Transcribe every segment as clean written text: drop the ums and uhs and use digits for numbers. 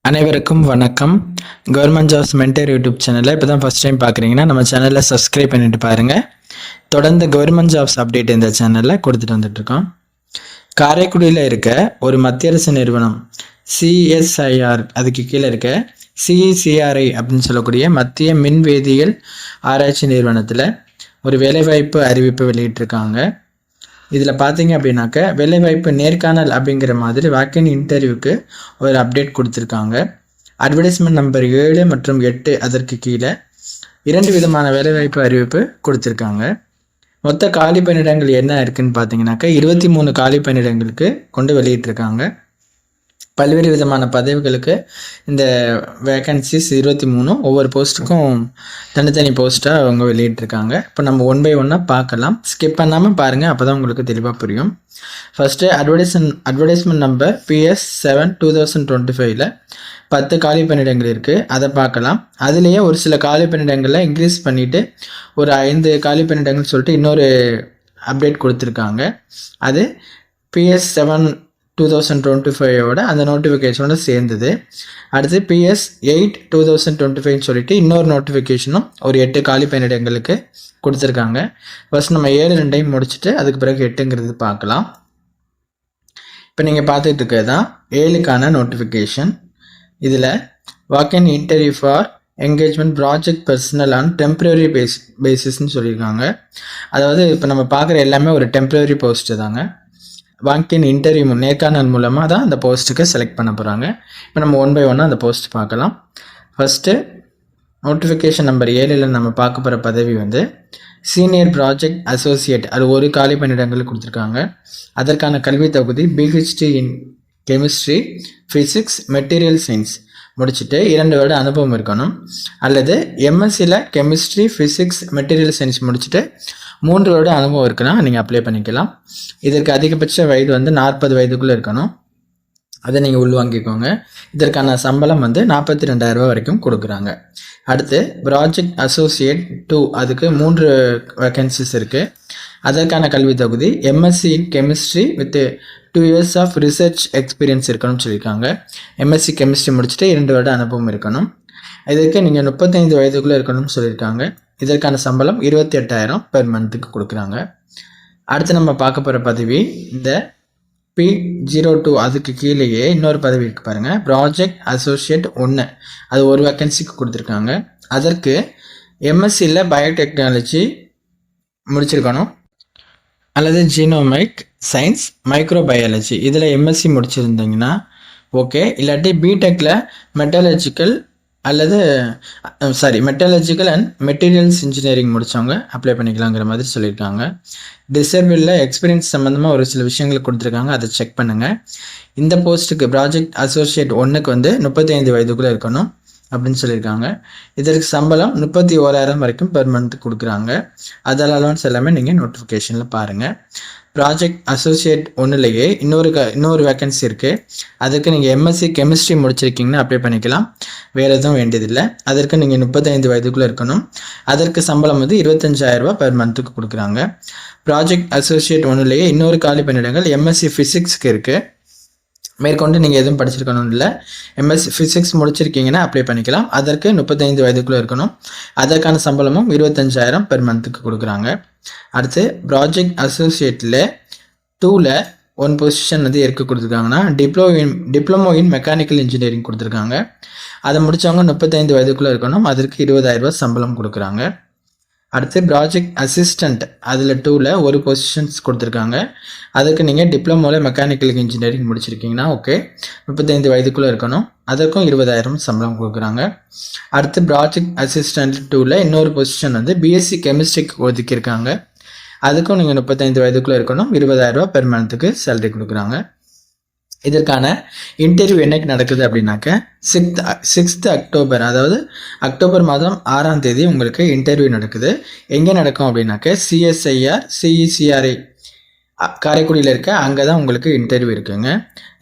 அனைவருக்கும் வணக்கம். Government jobs mentor YouTube சேனலில் இப்போ தான் ஃபஸ்ட் டைம் பார்க்குறீங்கன்னா நம்ம சேனலில் சப்ஸ்கிரைப் பண்ணிட்டு பாருங்கள். தொடர்ந்து கவர்மெண்ட் ஜாப்ஸ் அப்டேட் இந்த சேனலில் கொடுத்துட்டு வந்துட்டுருக்கோம். காரைக்குடியில் இருக்க ஒரு மத்திய அரசு நிறுவனம் CSIR அதுக்கு கீழே இருக்க CECRI அப்படின்னு சொல்லக்கூடிய மத்திய மின்வேதியியல் ஆராய்ச்சி நிறுவனத்தில் ஒரு வேலைவாய்ப்பு அறிவிப்பு வெளியிட்டிருக்காங்க. இதில் பார்த்தீங்க அப்படின்னாக்க வேலைவாய்ப்பு நேர்காணல் அப்படிங்கிற மாதிரி வாக்கின் இன்டர்வியூக்கு ஒரு அப்டேட் கொடுத்துருக்காங்க. அட்வர்டைஸ்மெண்ட் நம்பர் 7 மற்றும் 8 அதற்கு கீழே 2 விதமான வேலைவாய்ப்பு அறிவிப்பு கொடுத்துருக்காங்க. மொத்த காலி பணியிடங்கள் என்ன இருக்குன்னு பார்த்தீங்கன்னாக்கா 23 காலி பணியிடங்களுக்கு கொண்டு வெளியிட்டிருக்காங்க. பல்வேறு விதமான பதவிகளுக்கு இந்த வேக்கன்சிஸ் 23 ஒவ்வொரு போஸ்ட்டுக்கும் தனித்தனி போஸ்ட்டாக அவங்க வெளியிட்டிருக்காங்க. இப்போ நம்ம 1 by 1 பார்க்கலாம். ஸ்கிப் பண்ணாமல் பாருங்கள், அப்போ தான் உங்களுக்கு தெளிவாக புரியும். ஃபஸ்ட்டு அட்வர்டைஸ்மெண்ட் நம்பர் PS 7 2025 10 காலி பணியிடங்கள் இருக்குது, அதை பார்க்கலாம். அதுலேயே ஒரு சில காலி பணியிடங்களில் இன்க்ரீஸ் பண்ணிவிட்டு ஒரு 5 காலி பணியிடங்கள் சொல்லிட்டு இன்னொரு அப்டேட் கொடுத்துருக்காங்க. அது PS 7 2025 அந்த நோட்டிஃபிகேஷனோட சேர்ந்தது. அடுத்து PS 8 2025 சொல்லிட்டு இன்னொரு நோட்டிஃபிகேஷனும் ஒரு 8 காலி பணியிடங்களுக்கு கொடுத்துருக்காங்க. ஃபர்ஸ்ட் நம்ம 7 2 முடிச்சுட்டு அதுக்கு பிறகு 8ங்கிறது பார்க்கலாம். இப்போ நீங்கள் பார்த்துட்டு இருக்கிறது தான் 7க்கான நோட்டிஃபிகேஷன். இதில் walk in interview for engagement project personnel on temporary பேசிஸ்ன்னு சொல்லியிருக்காங்க. அதாவது இப்போ நம்ம பார்க்குற எல்லாமே ஒரு டெம்பரரி போஸ்ட்டு தாங்க. வாக்கின் இன்டர்வியூ நேர்காணல் மூலமாக தான் அந்த போஸ்ட்டுக்கு செலக்ட் பண்ண போகிறாங்க. இப்போ நம்ம 1 by 1 அந்த போஸ்ட் பார்க்கலாம். ஃபஸ்ட்டு நோட்டிஃபிகேஷன் நம்பர் 7 நம்ம பார்க்க போகிற பதவி வந்து சீனியர் ப்ராஜெக்ட் அசோசியேட். அது ஒரு காலி பணியிடங்கள் கொடுத்துருக்காங்க. அதற்கான கல்வி தகுதி PhD இன் கெமிஸ்ட்ரி, ஃபிசிக்ஸ், மெட்டீரியல் சயின்ஸ் முடிச்சுட்டு 2 வருட அனுபவம் இருக்கணும். அல்லது MSCயில் கெமிஸ்ட்ரி, ஃபிசிக்ஸ், மெட்டீரியல் சயின்ஸ் முடிச்சுட்டு 3 வருட அனுபவம் இருக்குன்னா நீங்கள் அப்ளை பண்ணிக்கலாம். இதற்கு அதிகபட்ச வயது வந்து 40 வயதுக்குள்ளே இருக்கணும். அதை நீங்கள் உள்வாங்கிக்கோங்க. இதற்கான சம்பளம் வந்து 42,000 ரூபா வரைக்கும் கொடுக்குறாங்க. அடுத்து ப்ராஜெக்ட் அசோசியேட் 2 அதுக்கு 3 வேக்கன்சிஸ் இருக்குது. அதற்கான கல்வி தகுதி MSc in chemistry with 2 years of research experience இருக்கணும்னு சொல்லியிருக்காங்க. MSc கெமிஸ்ட்ரி முடிச்சுட்டு 2 வருட அனுபவம் இருக்கணும். இதற்கு நீங்கள் 35 வயதுக்குள்ளே இருக்கணும்னு சொல்லியிருக்காங்க. இதற்கான சம்பளம் 28,000 பெர் மந்த்துக்கு கொடுக்குறாங்க. அடுத்து நம்ம பார்க்க போகிற பதவி இந்த P02 அதுக்கு கீழேயே இன்னொரு பதவி இருக்குது பாருங்கள், ப்ராஜெக்ட் அசோசியேட் 1. அது ஒரு வேக்கன்சிக்கு கொடுத்துருக்காங்க. அதற்கு MSCயில் பயோடெக்னாலஜி முடிச்சிருக்கணும், அல்லது ஜீனோமிக் சயின்ஸ், மைக்ரோபயாலஜி இதில் MSc முடிச்சிருந்தீங்கன்னா ஓகே. இல்லாட்டி பிடெக்கில் மெட்டலர்ஜிக்கல் அண்ட் மெட்டீரியல்ஸ் இன்ஜினியரிங் முடித்தவங்க அப்ளை பண்ணிக்கலாங்கிற மாதிரி சொல்லியிருக்காங்க. டிசர்பிளில் எக்ஸ்பீரியன்ஸ் சம்மந்தமாக ஒரு சில விஷயங்கள் கொடுத்துருக்காங்க, அதை செக் பண்ணுங்கள். இந்த போஸ்ட்டுக்கு ப்ராஜெக்ட் அசோசியேட் 1க்கு வந்து 35 வயதுக்குள்ளே இருக்கணும் அப்படின்னு சொல்லியிருக்காங்க. இதற்கு சம்பளம் 31,000 வரைக்கும் பெர் மந்த் கொடுக்குறாங்க. அதில் அலவன்ஸ் எல்லாமே நீங்கள் நோட்டிஃபிகேஷனில் பாருங்கள். ப்ராஜெக்ட் அசோசியேட் 1லேயே இன்னொரு வேக்கன்சி இருக்குது. அதுக்கு நீங்கள் MSc கெமிஸ்ட்ரி முடிச்சிருக்கீங்கன்னா அப்ளை பண்ணிக்கலாம், வேறு எதுவும் வேண்டியதில்லை. அதற்கு நீங்கள் 35 வயதுக்குள்ளே இருக்கணும். அதற்கு சம்பளம் வந்து 25,000 ரூபா பெர் மந்த்துக்கு கொடுக்குறாங்க. ப்ராஜெக்ட் அசோசியேட் 1லேயே இன்னொரு காலி பணியிடங்கள் MSc ஃபிசிக்ஸ்க்கு இருக்குது. மேற்கொண்டு நீங்கள் எதுவும் படிச்சிருக்கணும் இல்லை, MSc ஃபிசிக்ஸ் முடிச்சிருக்கீங்கன்னா அப்ளை பண்ணிக்கலாம். அதற்கு 35 வயதுக்குள்ளே இருக்கணும். அதற்கான சம்பளமும் 25,000 பெர் மந்த்துக்கு கொடுக்குறாங்க. அடுத்து ப்ராஜெக்ட் அசோசியேட்டில் 2ல் 1 பொசிஷன் வந்து கொடுத்துருக்காங்கன்னா டிப்ளமோ இன் மெக்கானிக்கல் இன்ஜினியரிங் கொடுத்துருக்காங்க. அதை முடித்தவங்க 35 வயதுக்குள்ளே இருக்கணும். அதற்கு 20,000 ரூபா சம்பளம் கொடுக்குறாங்க. அடுத்து ப்ராஜெக்ட் அசிஸ்டண்ட் அதில் 2ல் 1 பொசிஷன்ஸ் கொடுத்துருக்காங்க. அதுக்கு நீங்கள் டிப்ளமோவில் மெக்கானிக்கல் இன்ஜினியரிங் முடிச்சிருக்கீங்கன்னா ஓகே, 35 வயதுக்குள்ளே இருக்கணும். அதற்கும் 20,000 சம்பளம் கொடுக்குறாங்க. அடுத்து ப்ராஜெக்ட் அசிஸ்டண்ட் 2ல் இன்னொரு பொசிஷன் வந்து BSc கெமிஸ்ட்ரிக்கு ஒதுக்கியிருக்காங்க. அதுக்கும் நீங்கள் 35 வயதுக்குள்ளே இருக்கணும். 20,000 ரூபா பெர் மந்த்துக்கு சேலரி கொடுக்குறாங்க. இதற்கான இன்டர்வியூ என்னைக்கு நடக்குது அப்படின்னாக்க 6th அக்டோபர், அதாவது அக்டோபர் மாதம் 6ஆம் தேதி உங்களுக்கு இன்டர்வியூ நடக்குது. எங்கே நடக்கும் அப்படின்னாக்க CSIR CECRI காரைக்குடியில் இருக்க அங்கே தான் உங்களுக்கு இன்டர்வியூ இருக்குங்க.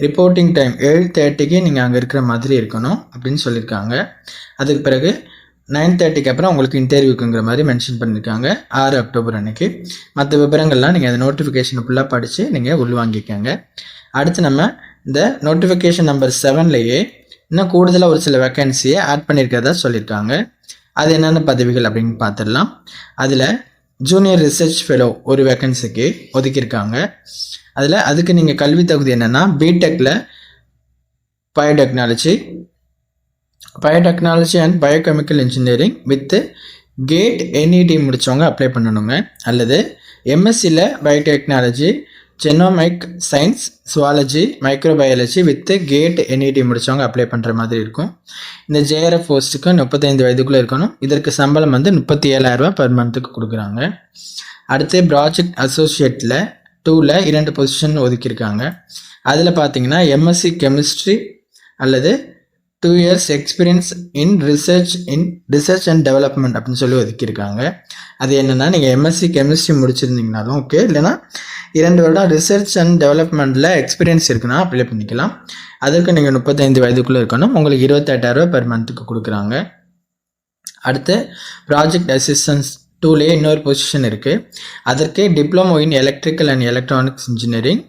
ரிப்போர்ட்டிங் டைம் 7:30க்கு நீங்கள் அங்கே இருக்கிற மாதிரி இருக்கணும் அப்படின்னு சொல்லியிருக்காங்க. அதுக்கு பிறகு 9:30க்கு அப்புறம் உங்களுக்கு இன்டர்வியூக்குங்கிற மாதிரி மென்ஷன் பண்ணியிருக்காங்க 6 அக்டோபர் அன்னைக்கு. மற்ற விவரங்கள்லாம் நீங்கள் அந்த நோட்டிஃபிகேஷனை ஃபுல்லாக படித்து நீங்கள் உள்வாங்கிக்கோங்க. அடுத்து நம்ம இந்த நோட்டிஃபிகேஷன் நம்பர் 7லேயே இன்னும் கூடுதலாக ஒரு சில வேக்கன்சியை ஆட் பண்ணியிருக்கிறதா சொல்லியிருக்காங்க. அது என்னென்ன பதவிகள் அப்படின்னு பார்த்துடலாம். அதில் ஜூனியர் ரிசர்ச் ஃபெலோ ஒரு வேக்கன்சிக்கு ஒதுக்கியிருக்காங்க. அதுக்கு நீங்கள் கல்வி தகுதி என்னென்னா பிடெக்கில் biotechnology and biochemical engineering with GATE NET முடித்தவங்க அப்ளை பண்ணணுங்க. அல்லது எம்எஸ்சியில் biotechnology, genomic science, zoology, microbiology with GATE NET முடித்தவங்க அப்ளை பண்ணுற மாதிரி இருக்கும். இந்த ஜேஆர்எஃப் போஸ்ட்டுக்கு 35 வயதுக்குள்ளே இருக்கணும். இதற்கு சம்பளம் வந்து 37,000 பர் மந்த்துக்கு கொடுக்குறாங்க. அடுத்து ப்ராஜெக்ட் அசோசியேட்டில் 2ல் 2 பொசிஷன் ஒதுக்கியிருக்காங்க. அதில் பார்த்தீங்கன்னா எம்எஸ்சி கெமிஸ்ட்ரி அல்லது 2 years experience in research and development அப்படின்னு சொல்லி ஒதுக்கியிருக்காங்க. அது என்னென்னா நீங்கள் எம்எஸ்சி கெமிஸ்ட்ரி முடிச்சிருந்தீங்கனாலும் ஓகே, இல்லைனா 2 வருடம் ரிசர்ச் அண்ட் டெவலப்மெண்ட்டில் எக்ஸ்பீரியன்ஸ் இருக்குன்னா அப்ளை பண்ணிக்கலாம். அதற்கு நீங்கள் 35 வயதுக்குள்ளே இருக்கணும். உங்களுக்கு 28,000 பர் மந்த்துக்கு கொடுக்குறாங்க. அடுத்து ப்ராஜெக்ட் அசிஸ்டன்ஸ் 2லேயே இன்னொரு பொசிஷன் இருக்குது. அதற்கு diploma in electrical and electronics engineering,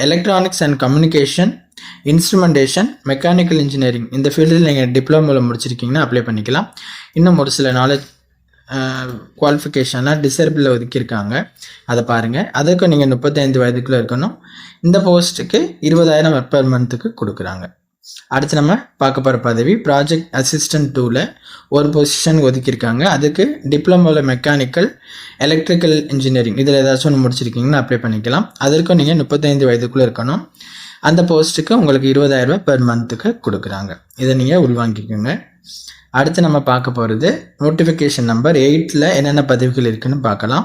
electronics and communication, instrumentation, mechanical engineering இந்த ஃபீல்டில் நீங்கள் டிப்ளமோவில் முடிச்சிருக்கீங்கன்னா அப்ளை பண்ணிக்கலாம். இன்னும் ஒரு சில நாலேஜ் குவாலிஃபிகேஷன்லாம் டிசேபிளில் ஒதுக்கியிருக்காங்க, அதை பாருங்கள். அதுக்கு நீங்கள் 35 வயதுக்குள்ளே இருக்கணும். இந்த போஸ்ட்டுக்கு 20,000 பர் மந்த்துக்கு கொடுக்குறாங்க. அடுத்து நம்ம பார்க்க போகிற பதவி ப்ராஜெக்ட் அசிஸ்டன்ட் 2ல் ஒரு பொசிஷன் ஒதுக்கியிருக்காங்க. அதுக்கு டிப்ளமோவில் மெக்கானிக்கல், எலக்ட்ரிக்கல் இன்ஜினியரிங் இதில் ஏதாச்சும் ஒன்று முடிச்சிருக்கீங்கன்னா அப்ளை பண்ணிக்கலாம். அதற்கும் நீங்கள் 35 வயதுக்குள்ளே இருக்கணும். அந்த போஸ்ட்டுக்கு உங்களுக்கு 20,000 பர் மந்த்துக்கு கொடுக்குறாங்க. இதை நீங்கள் உள்வாங்கிக்கோங்க. அடுத்து நம்ம பார்க்க போகிறது நோட்டிஃபிகேஷன் நம்பர் 8ல் என்னென்ன பதவிகள் இருக்குதுன்னு பார்க்கலாம்.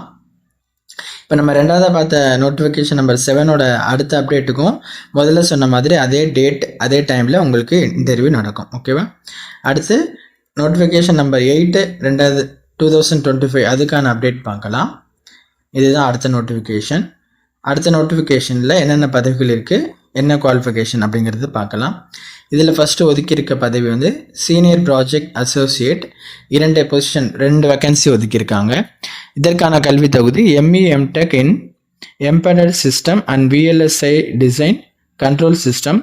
இப்போ நம்ம ரெண்டாவதாக பார்த்த நோட்டிஃபிகேஷன் நம்பர் 7ஓட அடுத்த அப்டேட்டுக்கும் முதல்ல சொன்ன மாதிரி அதே டேட் அதே டைமில் உங்களுக்கு இன்டர்வியூ நடக்கும். ஓகேவா? அடுத்து நோட்டிஃபிகேஷன் நம்பர் 8 2025 அதுக்கான அப்டேட் பார்க்கலாம். இதுதான் அடுத்த நோட்டிஃபிகேஷன். அடுத்த நோட்டிஃபிகேஷனில் என்னென்ன பதவிகள் இருக்குது, என்ன குவாலிஃபிகேஷன் அப்படிங்கிறது பார்க்கலாம். இதில் ஃபஸ்ட்டு ஒதுக்கியிருக்க பதவி வந்து senior project associate 2 position 2 vacancy ஒதுக்கியிருக்காங்க. இதற்கான கல்வி தகுதி ME MTech in embedded system and VLSI design, control system,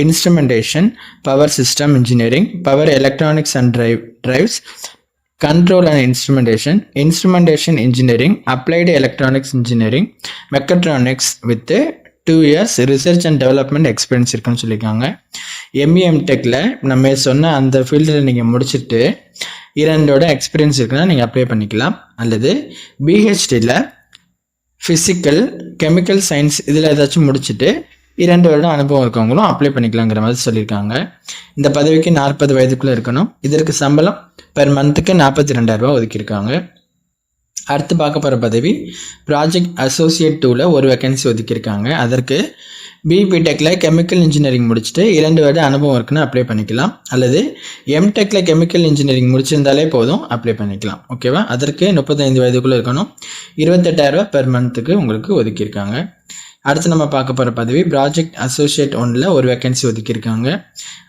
instrumentation, power system engineering, power electronics and drives, control and instrumentation engineering, applied electronics engineering, mechatronics with 2 years research and development experience இருக்குன்னு சொல்லியிருக்காங்க. MEM டெக்கில் நம்ம சொன்ன அந்த ஃபீல்டில் நீங்கள் முடிச்சுட்டு 2 experience இருக்குன்னா நீங்கள் அப்ளை பண்ணிக்கலாம். அல்லது பிஹெச்டியில் ஃபிசிக்கல், கெமிக்கல் சயின்ஸ் இதில் ஏதாச்சும் முடிச்சுட்டு 2 வருடம் அனுபவம் இருக்கவங்களும் அப்ளை பண்ணிக்கலாங்கிற மாதிரி சொல்லியிருக்காங்க. இந்த பதவிக்கு 40 வயதுக்குள்ளே இருக்கணும். இதற்கு சம்பளம் பெர் மந்த்துக்கு 42,000 ஒதுக்கியிருக்காங்க. அடுத்து பார்க்க போகிற பதவி ப்ராஜெக்ட் அசோசியேட் 2ல் ஒரு வேக்கன்சி ஒதுக்கியிருக்காங்க. அதற்கு பிடெக்கில் கெமிக்கல் இன்ஜினியரிங் முடிச்சுட்டு 2 வருடம் அனுபவம் இருக்குன்னு அப்ளை பண்ணிக்கலாம். அல்லது எம்டெக்கில் கெமிக்கல் இன்ஜினியரிங் முடிச்சிருந்தாலே போதும் அப்ளை பண்ணிக்கலாம். ஓகேவா? அதற்கு 35 வயதுக்குள்ளே இருக்கணும். 28,000 பெர் மந்த்துக்கு உங்களுக்கு ஒதுக்கியிருக்காங்க. அடுத்து நம்ம பார்க்க போகிற பதவி ப்ராஜெக்ட் அசோசியேட் 1ல் ஒரு வேக்கன்சி ஒதுக்கியிருக்காங்க.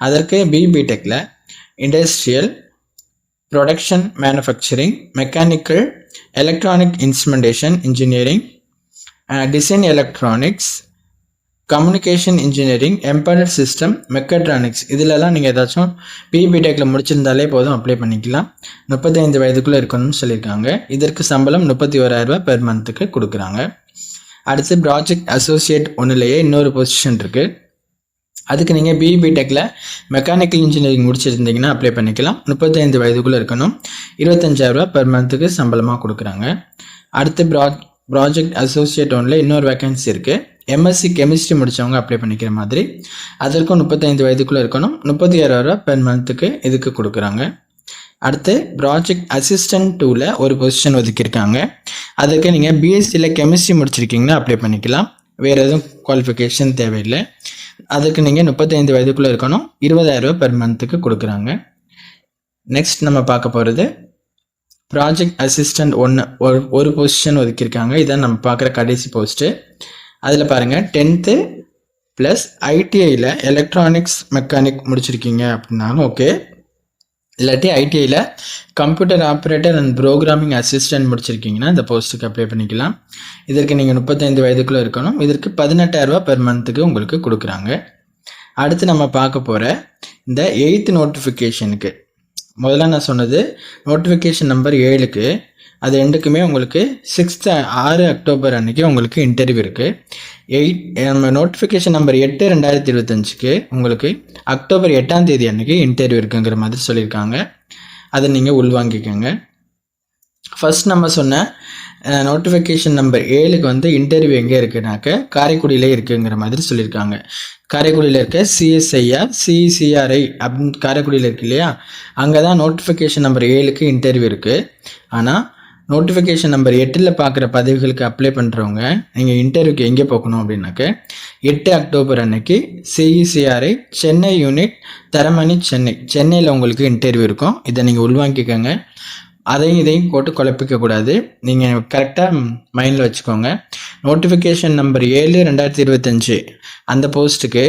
அதற்கு பிடெக்கில் industrial, production manufacturing, mechanical, electronic instrumentation engineering, design electronics, communication engineering, embedded system, mechatronics இதிலெல்லாம் நீங்கள் ஏதாச்சும் பிடெக்கில் முடிச்சிருந்தாலே போதும் அப்ளை பண்ணிக்கலாம். 35 வயதுக்குள்ளே இருக்கணும்னு சொல்லியிருக்காங்க. இதற்கு சம்பளம் 31,000 பெர் மந்த்துக்கு கொடுக்குறாங்க. அடுத்து ப்ராஜெக்ட் அசோசியேட் 1லேயே இன்னொரு பொசிஷன் இருக்குது. அதுக்கு நீங்கள் பிடெக்கில் மெக்கானிக்கல் இன்ஜினியரிங் முடிச்சிருந்தீங்கன்னா அப்ளை பண்ணிக்கலாம். 35 வயதுக்குள்ளே இருக்கணும். 25,000 பெர் மந்த்துக்கு சம்பளமாக கொடுக்குறாங்க. அடுத்து ப்ராஜெக்ட் அசோசியேட் 1ல் இன்னொரு வேக்கன்சி இருக்குது. எம்எஸ்சி கெமிஸ்ட்ரி முடித்தவங்க அப்ளை பண்ணிக்கிற மாதிரி. அதற்கும் 35 வயதுக்குள்ளே இருக்கணும். 36,000 பெர் மந்த்துக்கு இதுக்கு கொடுக்குறாங்க. அடுத்து ப்ராஜெக்ட் அசிஸ்டன்ட் 2ல் ஒரு பொசிஷன் ஒதுக்கியிருக்காங்க. அதுக்கு நீங்கள் பிஎஸ்சியில் கெமிஸ்ட்ரி முடிச்சிருக்கீங்கன்னா அப்ளை பண்ணிக்கலாம். வேறு எதுவும் குவாலிஃபிகேஷன் தேவையில்லை. அதுக்கு நீங்கள் 35 வயதுக்குள்ளே இருக்கணும். 20,000 பெர் மந்த்துக்கு கொடுக்குறாங்க. நெக்ஸ்ட் நம்ம பார்க்க போகிறது ப்ராஜெக்ட் அசிஸ்டன்ட் 1 ஒரு பொசிஷன் ஒதுக்கியிருக்காங்க. இதான் நம்ம பார்க்குற கடைசி போஸ்ட்டு. அதில் பாருங்கள் 10th ப்ளஸ் ஐடிஐயில் எலக்ட்ரானிக்ஸ் மெக்கானிக் முடிச்சிருக்கீங்க அப்படின்னாலும் ஓகே. இல்லாட்டி ஐடிஐயில் computer operator and programming assistant முடிச்சிருக்கீங்கன்னா இந்த போஸ்ட்டுக்கு அப்ளை பண்ணிக்கலாம். இதற்கு நீங்கள் 35 வயதுக்குள்ளே இருக்கணும். இதற்கு 18,000 பெர் மந்த்துக்கு உங்களுக்கு கொடுக்குறாங்க. அடுத்து நம்ம பார்க்க போகிற இந்த 8th நோட்டிஃபிகேஷனுக்கு முதல்ல நான் சொன்னது நோட்டிஃபிகேஷன் நம்பர் 7க்கு அது ரெண்டுக்குமே உங்களுக்கு 6 அக்டோபர் அன்றைக்கி உங்களுக்கு இன்டர்வியூ இருக்குது. நம்ம நோட்டிஃபிகேஷன் நம்பர் 8 2025க்கு உங்களுக்கு அக்டோபர் 8ஆம் தேதி அன்றைக்கி இன்டர்வியூ இருக்குங்கிற மாதிரி சொல்லியிருக்காங்க. அதை நீங்கள் உள்வாங்கிக்கோங்க. ஃபஸ்ட் நம்ம சொன்ன நோட்டிஃபிகேஷன் நம்பர் 7க்கு வந்து இன்டர்வியூ எங்கே இருக்குனாக்க காரைக்குடியிலே இருக்குங்கிற மாதிரி சொல்லியிருக்காங்க. காரைக்குடியில் இருக்க சிஎஸ்ஐஆர் சிசிஆர்ஐ அப்படின்னு காரைக்குடியில் இருக்கு இல்லையா, அங்கே தான் நோட்டிஃபிகேஷன் நம்பர் 7க்கு இன்டர்வியூ இருக்குது. ஆனால் நோட்டிஃபிகேஷன் நம்பர் 8ல் பார்க்குற பதவிகளுக்கு அப்ளை பண்ணுறவங்க நீங்கள் இன்டர்வியூக்கு எங்கே போகணும் அப்படின்னாக்க 8 அக்டோபர் அன்னைக்கு சிஇசிஆர்ஐ சென்னை யூனிட் தரமணி சென்னையில் உங்களுக்கு இன்டர்வியூ இருக்கும். இதை நீங்கள் உள்வாங்கிக்கோங்க. அதையும் இதையும் போட்டு குழப்பிக்கக்கூடாது. நீங்கள் கரெக்டாக மைண்டில் வச்சுக்கோங்க. நோட்டிஃபிகேஷன் நம்பர் 7 2025 அந்த போஸ்ட்டுக்கு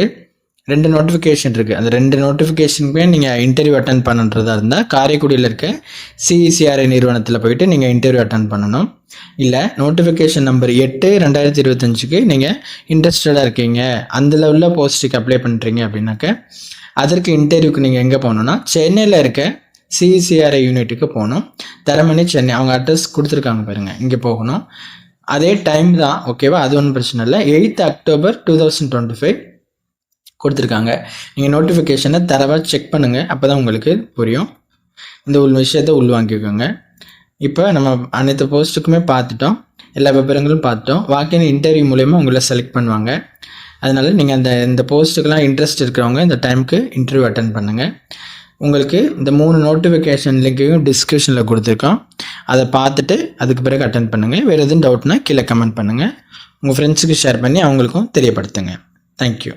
2 நோட்டிஃபிகேஷன் இருக்குது. அந்த 2 நோட்டிஃபிகேஷனுக்குமே நீங்கள் இன்டர்வியூ அட்டன் பண்ணுறதா இருந்தால் காரைக்குடியில் இருக்க சிஇசிஆர்ஐ நிறுவனத்தில் போயிட்டு நீங்கள் இன்டர்வியூ அட்டன் பண்ணணும். இல்லை நோட்டிஃபிகேஷன் நம்பர் 8 2025க்கு நீங்கள் இன்ட்ரெஸ்டடாக இருக்கீங்க, அந்த உள்ள போஸ்ட்டுக்கு அப்ளை பண்ணுறீங்க அப்படின்னாக்க அதற்கு இன்டர்வியூக்கு நீங்கள் எங்கே போகணுன்னா சென்னையில் இருக்க சிஇசிஆர்ஐ யூனிட்டுக்கு போகணும். தரமணி சென்னை அவங்க அட்ரஸ் கொடுத்துருக்காங்க பாருங்கள், இங்கே போகணும். அதே டைம் தான், ஓகேவா? அது ஒன்றும் பிரச்சனை இல்லை. 8 அக்டோபர் 2025 கொடுத்துருக்காங்க. நீங்கள் நோட்டிஃபிகேஷனை தரவாக செக் பண்ணுங்கள், அப்போ தான் உங்களுக்கு புரியும். இந்த விஷயத்தை உள்வாங்கிக்கோங்க. இப்போ நம்ம அனைத்து போஸ்ட்டுக்குமே பார்த்துட்டோம், எல்லா விவரங்களும் பார்த்துட்டோம். வாக்கின் இன்டர்வியூ மூலயமா உங்களை செலக்ட் பண்ணுவாங்க. அதனால் நீங்கள் இந்த போஸ்ட்டுக்கெலாம் இன்ட்ரெஸ்ட் இருக்கிறவங்க இந்த டைமுக்கு இன்டர்வியூ அட்டன் பண்ணுங்கள். உங்களுக்கு இந்த 3 நோட்டிஃபிகேஷன் லிங்க்கையும் டிஸ்கிரிப்ஷனில் கொடுத்துருக்கோம். அதை பார்த்துட்டு அதுக்கு பிறகு அட்டன் பண்ணுங்கள். வேறு எதுவும் டவுட்னா கீழே கமெண்ட் பண்ணுங்கள். உங்கள் ஃப்ரெண்ட்ஸுக்கு ஷேர் பண்ணி அவங்களுக்கும் தெரியப்படுத்துங்க. தேங்க்யூ.